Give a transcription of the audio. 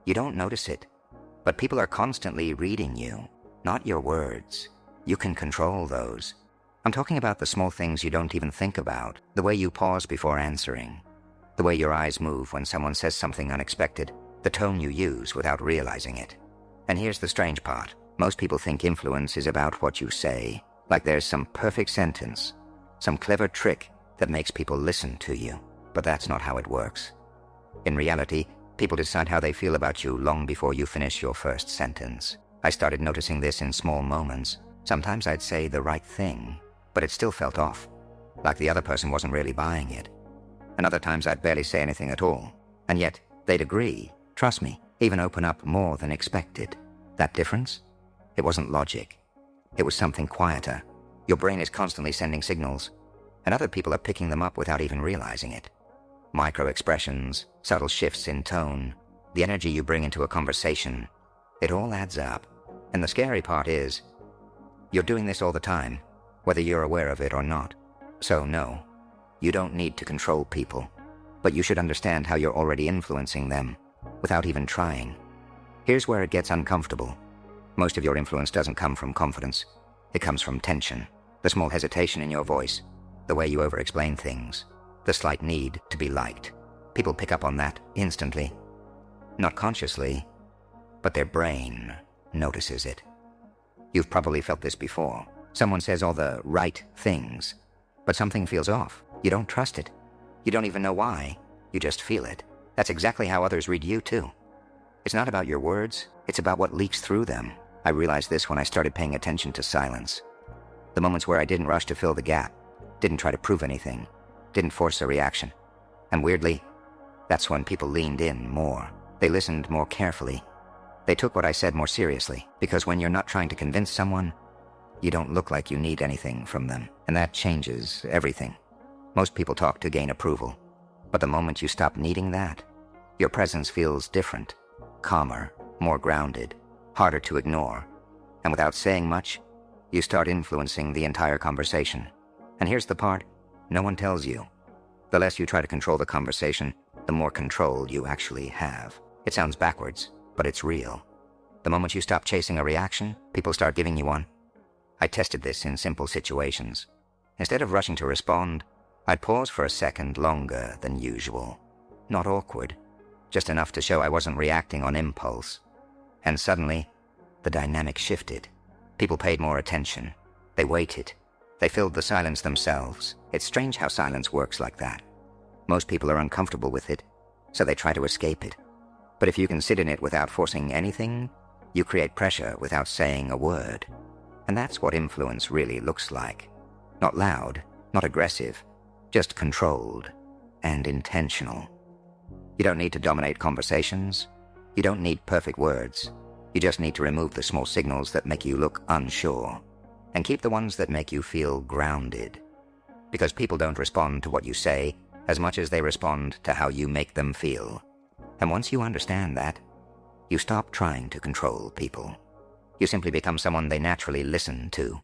You don't notice it, but people are constantly reading you, not your words. You can control those. I'm talking about the small things you don't even think about, the way you pause before answering, the way your eyes move when someone says something unexpected, the tone you use without realizing it. And here's the strange part. Most people think influence is about what you say, like there's some perfect sentence, some clever trick that makes people listen to you. But that's not how it works. In reality, people decide how they feel about you long before you finish your first sentence. I started noticing this in small moments. Sometimes I'd say the right thing, but it still felt off, like the other person wasn't really buying it. And other times I'd barely say anything at all, and yet they'd agree, trust me, even open up more than expected. That difference? It wasn't logic. It was something quieter. Your brain is constantly sending signals, and other people are picking them up without even realizing it. Micro-expressions, subtle shifts in tone, the energy you bring into a conversation, it all adds up. And the scary part is, you're doing this all the time, whether you're aware of it or not. So no, you don't need to control people, but you should understand how you're already influencing them without even trying. Here's where it gets uncomfortable. Most of your influence doesn't come from confidence. It comes from tension, the small hesitation in your voice, the way you over-explain things, the slight need to be liked. People pick up on that instantly. Not consciously, but their brain notices it. You've probably felt this before. Someone says all the right things, but something feels off. You don't trust it. You don't even know why. You just feel it. That's exactly how others read you too. It's not about your words, it's about what leaks through them. I realized this when I started paying attention to silence. The moments where I didn't rush to fill the gap, didn't try to prove anything, didn't force a reaction. And weirdly, that's when people leaned in more. They listened more carefully. They took what I said more seriously, because when you're not trying to convince someone, you don't look like you need anything from them, and that changes everything. Most people talk to gain approval, but the moment you stop needing that, your presence feels different, calmer, more grounded, harder to ignore, and without saying much, you start influencing the entire conversation. And here's the part no one tells you. The less you try to control the conversation, the more control you actually have. It sounds backwards, but it's real. The moment you stop chasing a reaction, people start giving you one. I tested this in simple situations. Instead of rushing to respond, I'd pause for a second longer than usual. Not awkward, just enough to show I wasn't reacting on impulse. And suddenly, the dynamic shifted. People paid more attention. They waited. They filled the silence themselves. It's strange how silence works like that. Most people are uncomfortable with it, so they try to escape it. But if you can sit in it without forcing anything, you create pressure without saying a word. And that's what influence really looks like. Not loud, not aggressive, just controlled and intentional. You don't need to dominate conversations. You don't need perfect words. You just need to remove the small signals that make you look unsure, and keep the ones that make you feel grounded. Because people don't respond to what you say as much as they respond to how you make them feel. And once you understand that, you stop trying to control people. You simply become someone they naturally listen to.